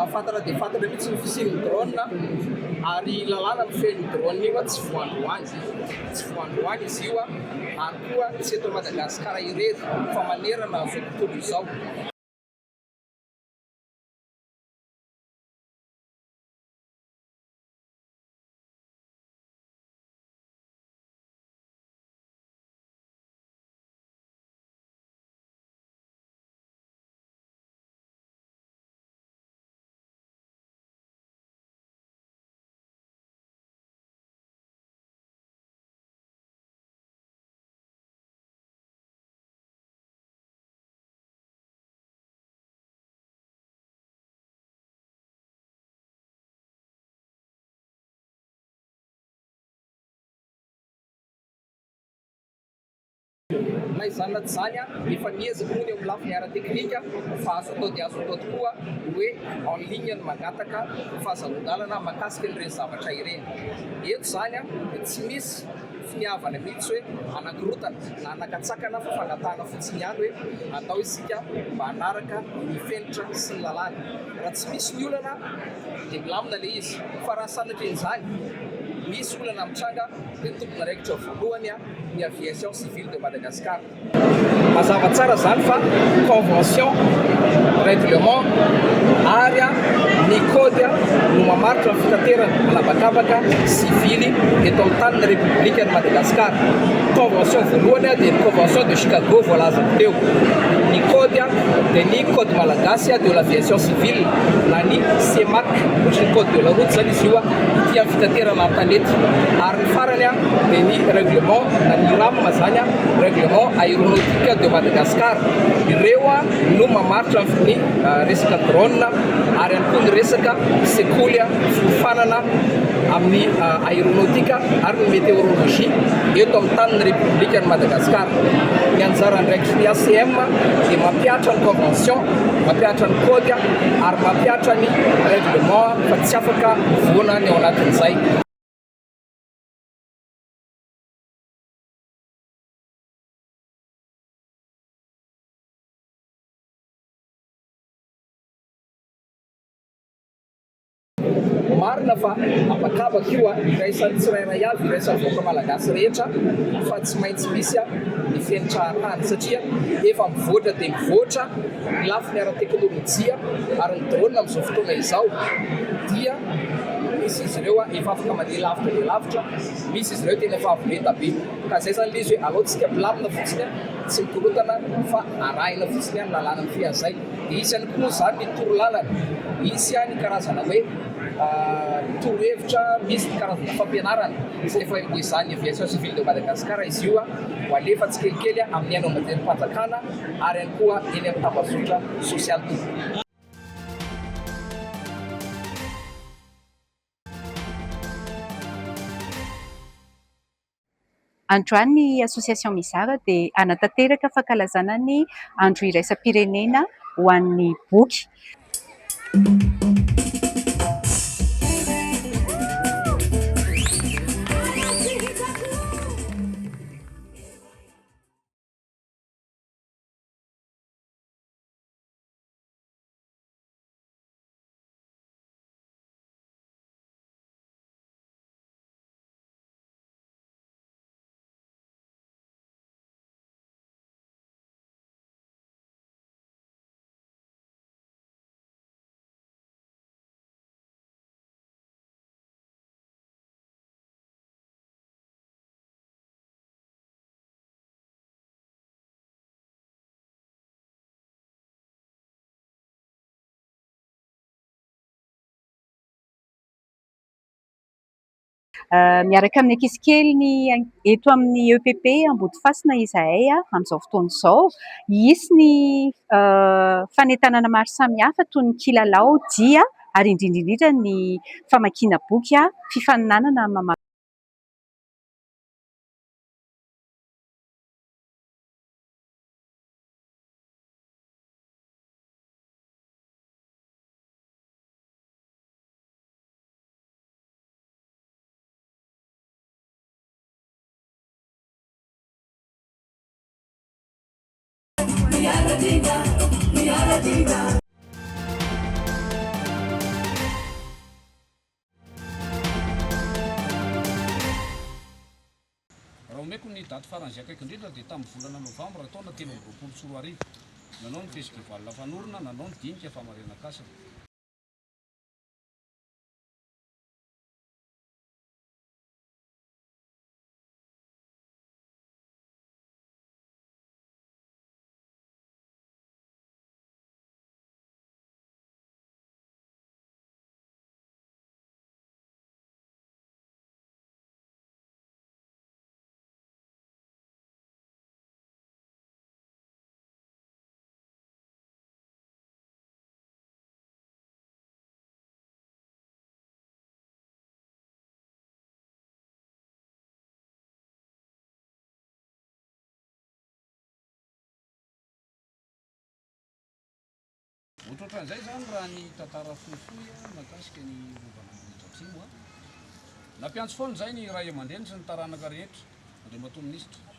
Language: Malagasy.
fantatra dia fantatra mihitsy ny fisian'ny drone ary lalàna mifehin'ny drone io a tsy voandroany izy io a ary koa tsy eto Madagasikara irery fa manerana zao tontolo izao. Na izany na tsy izany a efa niezaka moa ny amin'ny lafiny ara-teknika fa azo atao dia azo atao tokoa hoe en ligne ny magataka fahazon-dalana mahakasika an'ireny zavatra ireny. Eto izany a tsy misy finiavana mihitsy hoe anankirotana na anakatsakana fa fangatahana fotsiny ihany hoe atao isika mba hanaraka ny fenitra sy ny lalàna. Raha tsy misy ny olana dia milamina ilay izy, fa raha sanatrin'izany misy olana mitranga dia tompona raikitra voalohany a ny aviation civile de Madagascar. Mazava tsara zany fa convention, règlement ary ny kôdy no mamaritra ny fitaterana anabakabaka sivily eto amin'ny taniny République de Madagascar. Convention voalohany dia ny convention de Chicago voalaza teo. Ny kôdy dia ny code malagasy de l'aviation civile na ny CEMAC ohatry ny code de la route zany izy io ity amin'ny fitaterana an-tanety. Ary ny farany dia ny règlement na ny RAM zany règlement aéronautique de Madagascar. Ireo no mamaritra ny resaka drone ary ihany koa ny resaka sekoly fifanana amin'ny aéronautique ary ny météorologie eto amin'ny taniny République de Madagascar. Ny anjara ndraiky ny ACM dia mampiatra ny convention, mampiatra ny code ary mampiatra ny règlement fa tsy afaka voana ny ao anatin'izay. Marina fa apakabaka io iraisan'ny tsirairay avy iraisan'ny vahoaka malagasy rehetra fa tsy maintsy misy ny fenitra arahany satria efa mivoatra dia mivoatra ny lafiny ara-teknôlôjia ary ny drone amin'izao fotoana izao dia misy izy ireo efa afaka mandeha lavitra dia lavitra, misy izy ireo tena efa avolenta be. Ka izay zany ilay izy hoe aleo tsika milamina fotsiny tsy mikorotana fa arahina fotsiny ny lalàna ny fiazay. Dia isy ihany koa zany ny torolalana, misy ny karazana hoe torohevitra, misy ny karazana fampianarana izay efa izany aviation civile de Madagascar izy io ho alefa tsikelikely amin'ny haino amadera-panjakana ary ihany koa eny amin'ny tambazotra sosialy tokoa. Androany ny association Mizara dia anatanteraka fankalazana ny andro iraisam-pirenena ho an'ny boky. Miaraka amin'ny ankizy kely ny eto amin'ny EPP Ambodifasina izahay amin'izao fotoana izao, hisy ny fanentanana maro samihafa toy ny kilalao, dia ary indrindra indrindra ny famakiana boky, fifaninanana mamaky. nomeko ny daty faran'izay akaiky indrindra dia tamin'ny volana novambra taona 2020 sy 4 arivo nanao ny festival fanorona nanao ny dinika famarena kasana. Ohatrohatran'izay zany raha ny tantara fohifohy mahakasika ny rovana Manitra Atsimo. Nampiantso foana izay ny ray aman-dreny sy ny taranaka rehetra, Andriamatoa Minisitra.